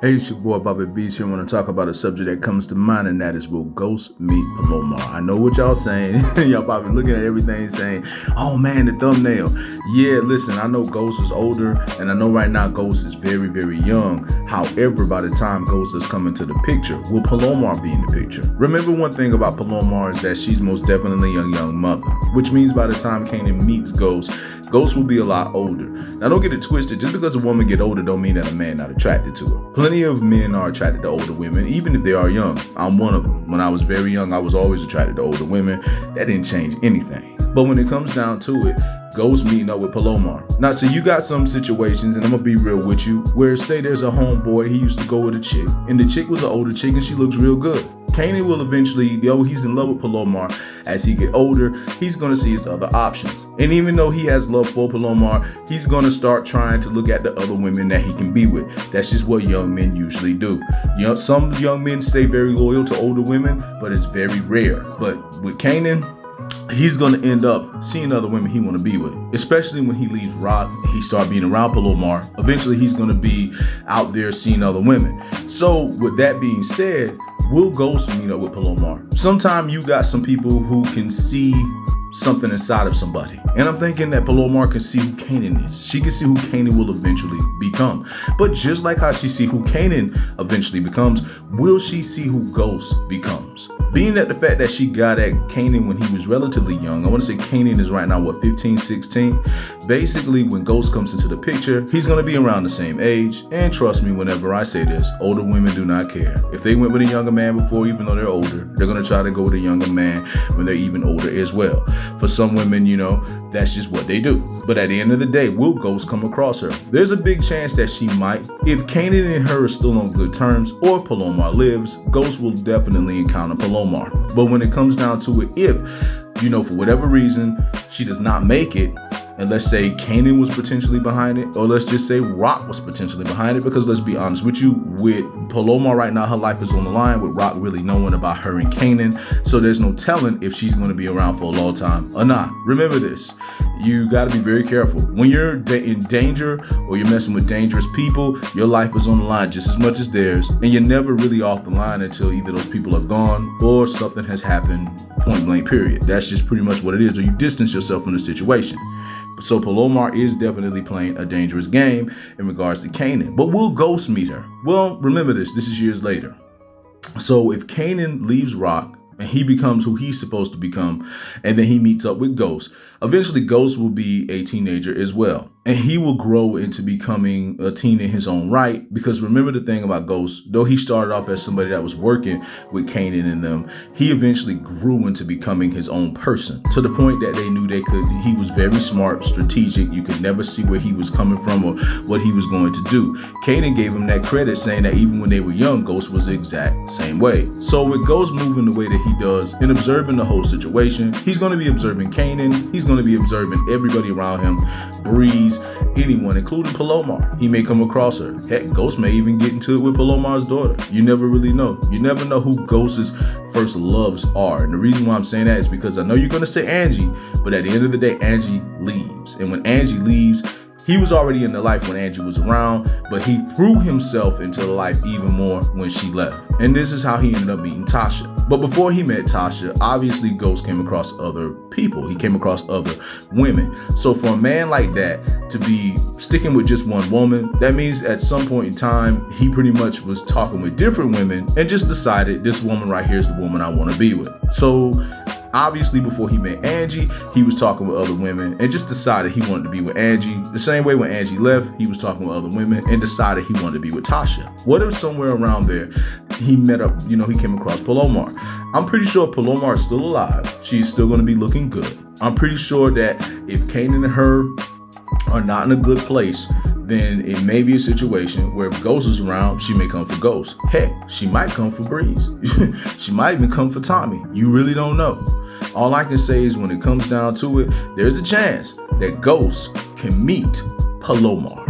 Hey, it's your boy Bobby Beach here. I want to talk about a subject that comes to mind, and that is, will Ghost meet Palomar? I know what y'all saying. Y'all probably looking at everything saying, oh man, the thumbnail. Yeah, listen, I know Ghost is older, and I know right now Ghost is very, very young. However, by the time Ghost does come into the picture, will Palomar be in the picture? Remember, one thing about Palomar is that she's most definitely a young mother, which means by the time Kanan meets Ghost, Ghost will be a lot older. Now, don't get it twisted. Just because a woman get older don't mean that a man not attracted to her. Plenty of men are attracted to older women, even if they are young. I'm one of them. When I was very young, I was always attracted to older women. That didn't change anything. But when it comes down to it, Ghost meeting up with Palomar. Now, so you got some situations, and I'm gonna be real with you, where say there's a homeboy, he used to go with a chick, and the chick was an older chick, and she looks real good. Kanan will eventually, he's in love with Palomar. As he get older, he's gonna see his other options. And even though he has love for Palomar, he's gonna start trying to look at the other women that he can be with. That's just what young men usually do. Some young men stay very loyal to older women, but it's very rare. But with Kanan, he's gonna end up seeing other women he wanna be with, especially when he leaves Rock. He start being around Palomar. Eventually, he's gonna be out there seeing other women. So with that being said, will Ghost meet up with Palomar? Sometimes you got some people who can see something inside of somebody. And I'm thinking that Palomar can see who Kanan is. She can see who Kanan will eventually become. But just like how she see who Kanan eventually becomes, will she see who Ghost becomes? Being that the fact that she got at Kanan when he was relatively young, I want to say Kanan is right now, 15, 16? Basically, when Ghost comes into the picture, he's going to be around the same age. And trust me, whenever I say this, older women do not care. If they went with a younger man before, even though they're older, they're going to try to go with a younger man when they're even older as well. For some women, that's just what they do. But at the end of the day, will Ghost come across her? There's a big chance that she might. If Kanan and her are still on good terms, or Palomar lives, Ghost will definitely encounter Palomar. But when it comes down to it, if, for whatever reason, she does not make it, and let's say Kanan was potentially behind it, or let's just say Rock was potentially behind it, because let's be honest with you, with Palomar right now, her life is on the line, with Rock really knowing about her and Kanan, so there's no telling if she's going to be around for a long time or not. Remember this, you got to be very careful. When you're in danger or you're messing with dangerous people, your life is on the line just as much as theirs, and you're never really off the line until either those people are gone or something has happened, point blank period. That's just pretty much what it is, or you distance yourself from the situation. So Palomar is definitely playing a dangerous game in regards to Kanan. But will Ghost meet her? Well, remember this is years later. So if Kanan leaves Rock and he becomes who he's supposed to become, and then he meets up with Ghost, eventually Ghost will be a teenager as well. And he will grow into becoming a teen in his own right. Because remember the thing about Ghost, though he started off as somebody that was working with Kanan and them, he eventually grew into becoming his own person, to the point that they knew he was very smart, strategic. You could never see where he was coming from or what he was going to do. Kanan gave him that credit, saying that even when they were young, Ghost was the exact same way. So with Ghost moving the way that he does and observing the whole situation, he's going to be observing Kanan. He's going to be observing everybody around him, Breeze, anyone, including Palomar. He may come across her. Heck, Ghost may even get into it with Palomar's daughter. You never really know. You never know who Ghost's first loves are. And the reason why I'm saying that is because I know you're going to say Angie, but at the end of the day, Angie leaves. And when Angie leaves, he was already in the life when Angie was around, but he threw himself into the life even more when she left. And this is how he ended up meeting Tasha. But before he met Tasha, obviously Ghost came across other people. He came across other women. So for a man like that to be sticking with just one woman, that means at some point in time, he pretty much was talking with different women and just decided this woman right here is the woman I want to be with. So obviously, before he met Angie, he was talking with other women and just decided he wanted to be with Angie. The same way when Angie left, he was talking with other women and decided he wanted to be with Tasha. What if somewhere around there, he met up, he came across Palomar? I'm pretty sure Palomar is still alive. She's still going to be looking good. I'm pretty sure that if Kanan and her are not in a good place, then it may be a situation where if Ghost is around, she may come for Ghost. Heck, she might come for Breeze. She might even come for Tommy. You really don't know. All I can say is when it comes down to it, there's a chance that Ghost can meet Palomar.